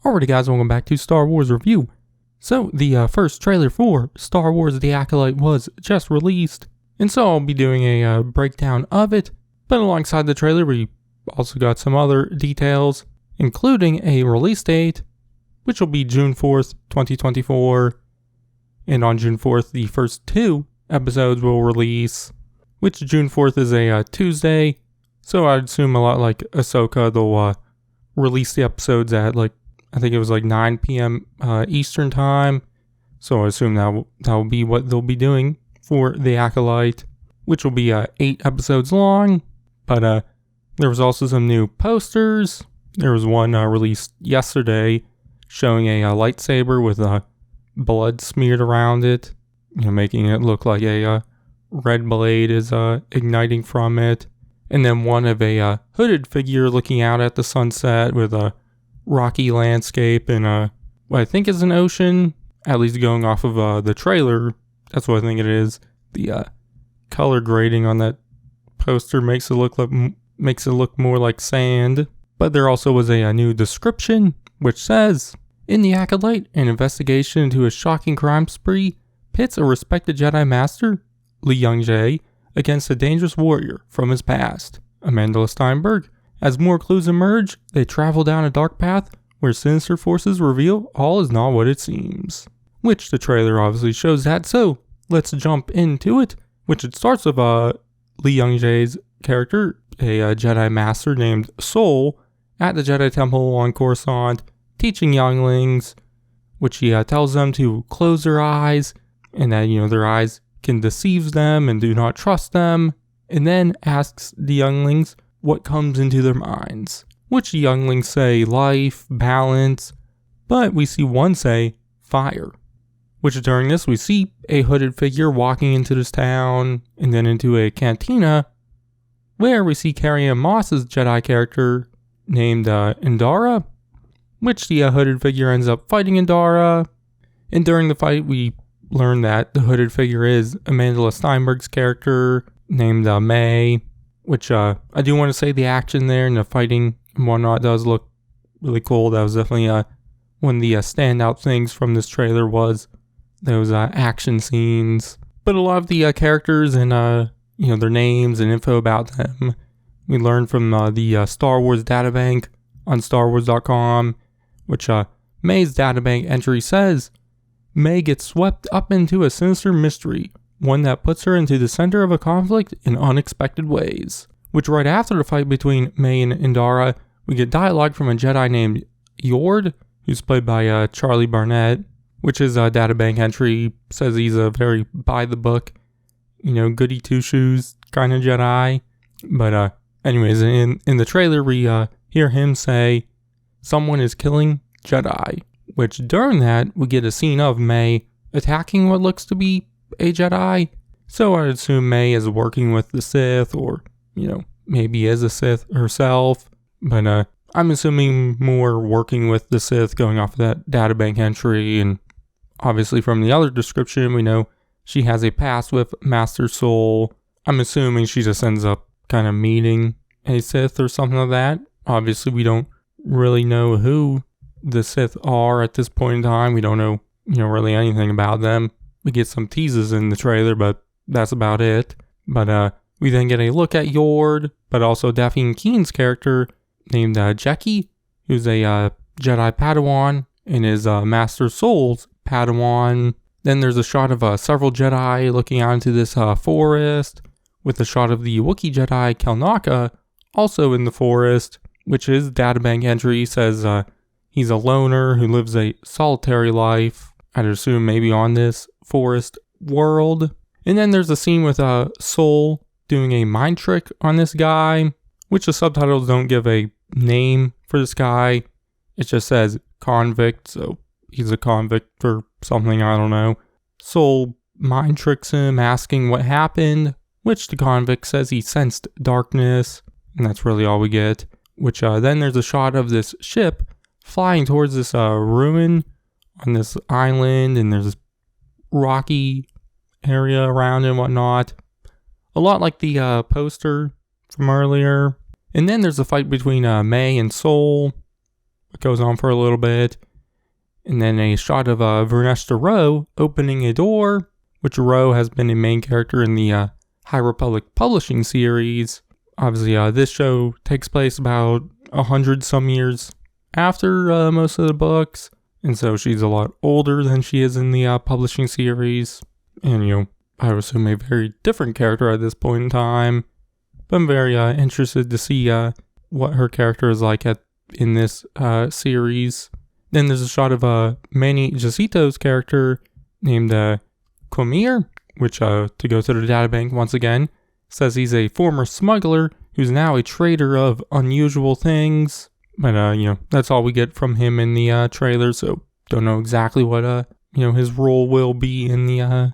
Alrighty guys, welcome back to Star Wars Review. So, the first trailer for Star Wars The Acolyte was just released, and so I'll be doing a breakdown of it, but alongside the trailer we also got some other details, including a release date, which will be June 4th, 2024, and on June 4th the first 2 episodes will release, which June 4th is a Tuesday, so I'd assume a lot like Ahsoka, they'll release the episodes at I think it was 9 p.m. Eastern time. So I assume that will be what they'll be doing for The Acolyte, which will be 8 episodes long. But there was also some new posters. There was one released yesterday showing a lightsaber with blood smeared around it, making it look like a red blade is igniting from it. And then one of a hooded figure looking out at the sunset with a rocky landscape and what I think is an ocean, at least going off of the trailer. That's what I think it is. The color grading on that poster makes it look more like sand. But there also was a new description which says, in The Acolyte, an investigation into a shocking crime spree pits a respected Jedi Master, Jung-jae, against a dangerous warrior from his past, Amandla Steinberg. As more clues emerge, they travel down a dark path where sinister forces reveal all is not what it seems. Which the trailer obviously shows that, so let's jump into it. Which it starts with Jung-jae's character, a Jedi Master named Sol, at the Jedi Temple on Coruscant, teaching younglings, which he tells them to close their eyes, and that, their eyes can deceive them and do not trust them, and then asks the younglings what comes into their minds, which the younglings say life, balance, but we see one say fire, which during this we see a hooded figure walking into this town and then into a cantina where we see Carrie-Anne Moss's Jedi character named Indara, which the hooded figure ends up fighting Indara, and during the fight we learn that the hooded figure is Amandla Steinberg's character named May, which I do want to say the action there and the fighting and whatnot does look really cool. That was definitely one of the standout things from this trailer was those action scenes. But a lot of the characters and their names and info about them we learned from the Star Wars databank on StarWars.com, which May's databank entry says, May gets swept up into a sinister mystery, one that puts her into the center of a conflict in unexpected ways. Which right after the fight between May and Indara, we get dialogue from a Jedi named Yord, who's played by Charlie Barnett, which is a databank entry, says he's a very by-the-book, goody two-shoes kind of Jedi. But anyways, in the trailer we hear him say, someone is killing Jedi. Which during that, we get a scene of May attacking what looks to be a Jedi. So I'd assume May is working with the Sith, or, maybe is a Sith herself. But I'm assuming more working with the Sith, going off of that databank entry. And obviously from the other description, we know she has a past with Master Sol. I'm assuming she just ends up kind of meeting a Sith or something like that. Obviously we don't really know who the Sith are at this point in time. We don't know, really anything about them. We get some teases in the trailer, but that's about it. But we then get a look at Yord, but also Daphne Keen's character named Jeki, who's a Jedi Padawan and is Master Sol's Padawan. Then there's a shot of several Jedi looking out into this forest, with a shot of the Wookiee Jedi Kelnaka also in the forest, which his databank entry says he's a loner who lives a solitary life. I'd assume maybe on this forest world. And then there's a scene with Sol doing a mind trick on this guy, which the subtitles don't give a name for this guy. It just says convict, so he's a convict or something, I don't know. Sol mind tricks him, asking what happened, which the convict says he sensed darkness, and that's really all we get. Which then there's a shot of this ship flying towards this ruin on this island, and there's this rocky area around and whatnot. A lot like the poster from earlier. And then there's a fight between May and Sol, goes on for a little bit. And then a shot of Vernesta Rowe opening a door, which Rowe has been a main character in the High Republic publishing series. Obviously, this show takes place about 100 some years after most of the books. And so she's a lot older than she is in the publishing series. And, I would assume a very different character at this point in time. But I'm very interested to see what her character is like in this series. Then there's a shot of Manny Jacinto's character named Quamir, which, to go to the databank once again, says he's a former smuggler who's now a trader of unusual things. But, that's all we get from him in the trailer, so don't know exactly what, his role will be in the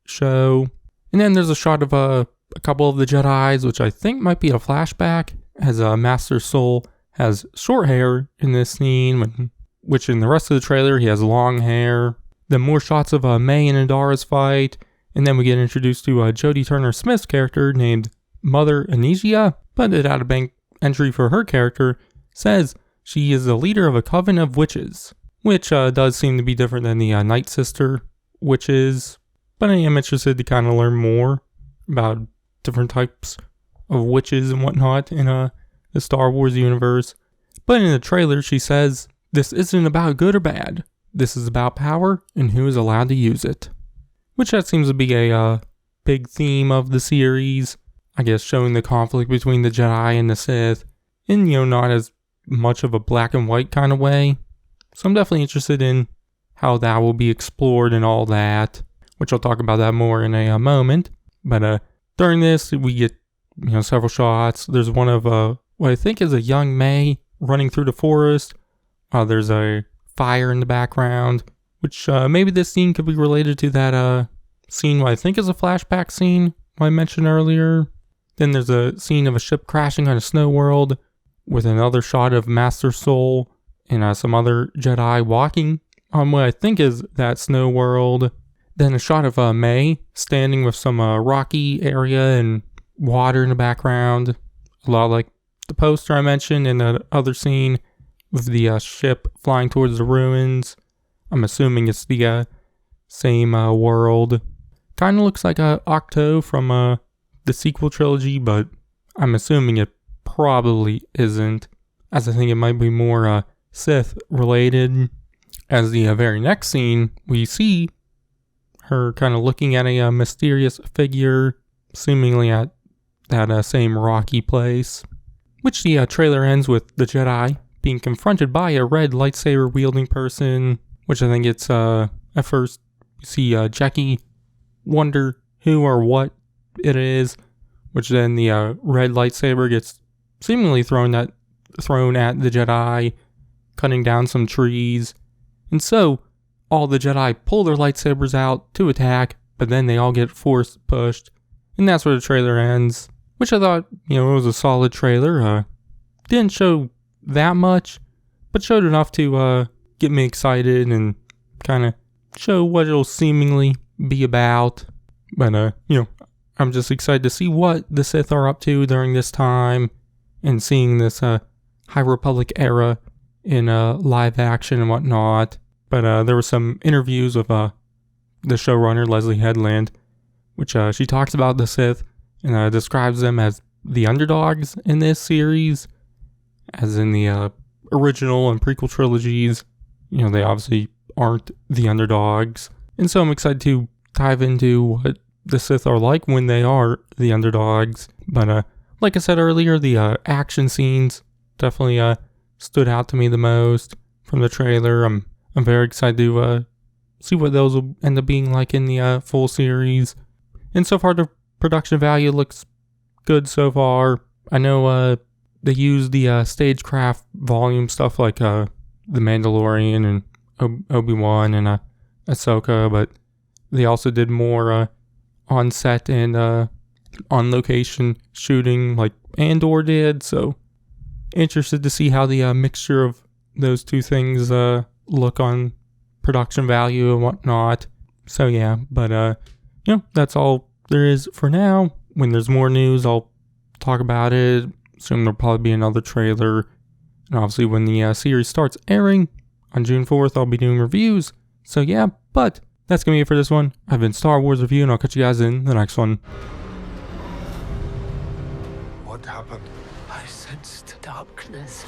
show. And then there's a shot of a couple of the Jedis, which I think might be a flashback, as Master Soul has short hair in this scene, which in the rest of the trailer he has long hair. Then more shots of May and Adara's fight, and then we get introduced to Jodie Turner-Smith's character named Mother Anesia, but the databank entry for her character says she is the leader of a coven of witches, which does seem to be different than the Night Sister witches, but I am interested to kind of learn more about different types of witches and whatnot in the Star Wars universe. But in the trailer she says, "This isn't about good or bad. This is about power and who is allowed to use it." Which that seems to be a big theme of the series. I guess showing the conflict between the Jedi and the Sith in, not as much of a black and white kind of way. So I'm definitely interested in how that will be explored and all that, which I'll talk about that more in a moment. But during this, we get, several shots. There's one of what I think is a young May running through the forest. There's a fire in the background, which maybe this scene could be related to that scene what I think is a flashback scene I mentioned earlier. Then there's a scene of a ship crashing on a snow world with another shot of Master Soul and some other Jedi walking on what I think is that snow world. Then a shot of May standing with some rocky area and water in the background. A lot like the poster I mentioned in the other scene with the ship flying towards the ruins. I'm assuming it's the same world. Kind of looks like Octo from the sequel trilogy, but I'm assuming it probably isn't, as I think it might be more Sith related. As the very next scene, we see her kind of looking at a mysterious figure, seemingly at that same rocky place, which the trailer ends with the Jedi being confronted by a red lightsaber wielding person, which I think it's at first you see Jackie wonder who or what it is, which then the red lightsaber gets seemingly thrown at the Jedi, cutting down some trees. And so all the Jedi pull their lightsabers out to attack, but then they all get force pushed. And that's where the trailer ends, which I thought, it was a solid trailer. Didn't show that much, but showed enough to get me excited and kind of show what it'll seemingly be about. But, I'm just excited to see what the Sith are up to during this time and seeing this High Republic era in live action and whatnot. But there were some interviews with the showrunner, Leslie Headland, which she talks about the Sith and describes them as the underdogs in this series, as in the original and prequel trilogies. They obviously aren't the underdogs. And so I'm excited to dive into what the Sith are like when they are the underdogs. But like I said earlier, the action scenes definitely stood out to me the most from the trailer. I'm very excited to see what those will end up being like in the full series. And so far, the production value looks good so far. I know they used the stagecraft volume stuff like The Mandalorian and Obi-Wan and Ahsoka, but they also did more on set and on location shooting like Andor did. So interested to see how the mixture of those two things look on production value and whatnot. So yeah, but that's all there is for now. When there's more news, I'll talk about it. Assume there'll probably be another trailer And obviously when the series starts airing on June 4th, I'll be doing reviews. So yeah, but that's going to be it for this one. I've been Star Wars Review, and I'll catch you guys in the next one. What happened? I sensed darkness.